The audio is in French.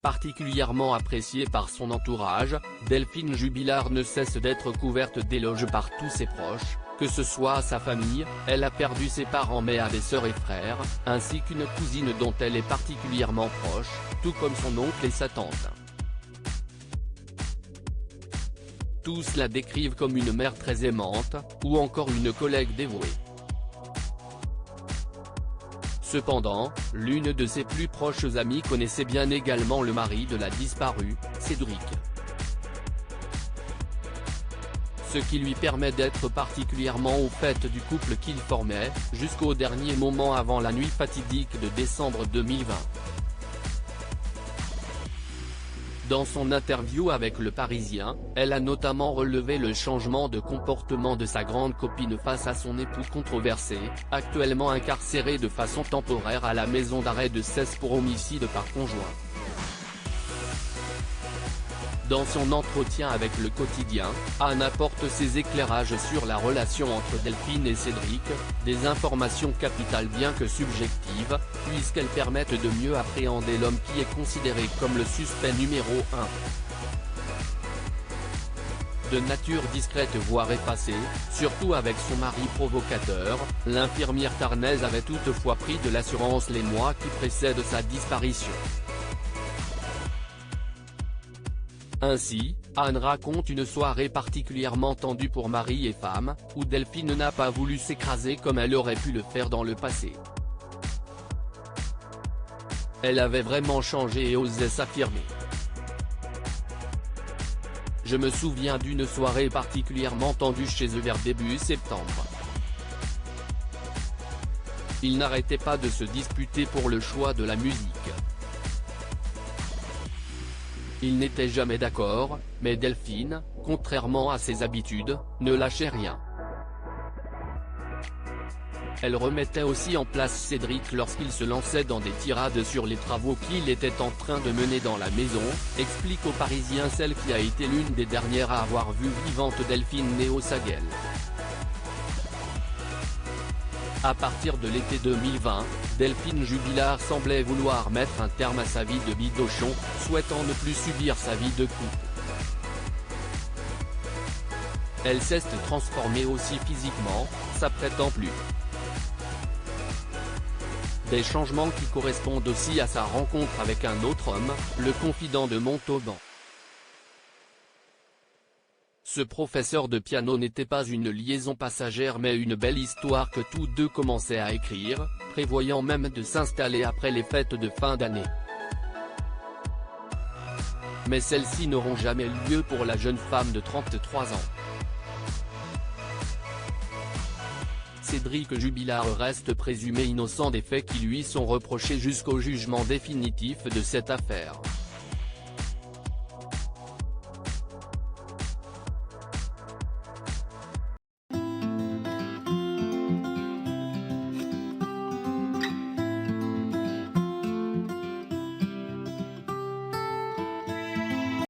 Particulièrement appréciée par son entourage, Delphine Jubilard ne cesse d'être couverte d'éloges par tous ses proches, que ce soit sa famille. Elle a perdu ses parents mais a des sœurs et frères, ainsi qu'une cousine dont elle est particulièrement proche, tout comme son oncle et sa tante. Tous la décrivent comme une mère très aimante, ou encore une collègue dévouée. Cependant, l'une de ses plus proches amies connaissait bien également le mari de la disparue, Cédric. Ce qui lui permet d'être particulièrement au fait du couple qu'ils formaient, jusqu'au dernier moment avant la nuit fatidique de décembre 2020. Dans son interview avec Le Parisien, elle a notamment relevé le changement de comportement de sa grande copine face à son époux controversé, actuellement incarcéré de façon temporaire à la maison d'arrêt de Cesse pour homicide par conjoint. Dans son entretien avec Le Quotidien, Anne apporte ses éclairages sur la relation entre Delphine et Cédric, des informations capitales bien que subjectives, puisqu'elles permettent de mieux appréhender l'homme qui est considéré comme le suspect numéro 1. De nature discrète voire effacée, surtout avec son mari provocateur, l'infirmière tarnaise avait toutefois pris de l'assurance les mois qui précèdent sa disparition. Ainsi, Anne raconte une soirée particulièrement tendue pour mari et femme, où Delphine n'a pas voulu s'écraser comme elle aurait pu le faire dans le passé. Elle avait vraiment changé et osait s'affirmer. Je me souviens d'une soirée particulièrement tendue chez eux vers début septembre. Ils n'arrêtaient pas de se disputer pour le choix de la musique. Ils n'étaient jamais d'accord, mais Delphine, contrairement à ses habitudes, ne lâchait rien. Elle remettait aussi en place Cédric lorsqu'il se lançait dans des tirades sur les travaux qu'il était en train de mener dans la maison, explique au Parisien celle qui a été l'une des dernières à avoir vu vivante Delphine Néo-Saguel. À partir de l'été 2020, Delphine Jubilard semblait vouloir mettre un terme à sa vie de bidochon, souhaitant ne plus subir sa vie de couple. Elle s'est transformée aussi physiquement, s'apprêtant plus. Des changements qui correspondent aussi à sa rencontre avec un autre homme, le confident de Montauban. Ce professeur de piano n'était pas une liaison passagère mais une belle histoire que tous deux commençaient à écrire, prévoyant même de s'installer après les fêtes de fin d'année. Mais celles-ci n'auront jamais lieu pour la jeune femme de 33 ans. Cédric Jubilard reste présumé innocent des faits qui lui sont reprochés jusqu'au jugement définitif de cette affaire.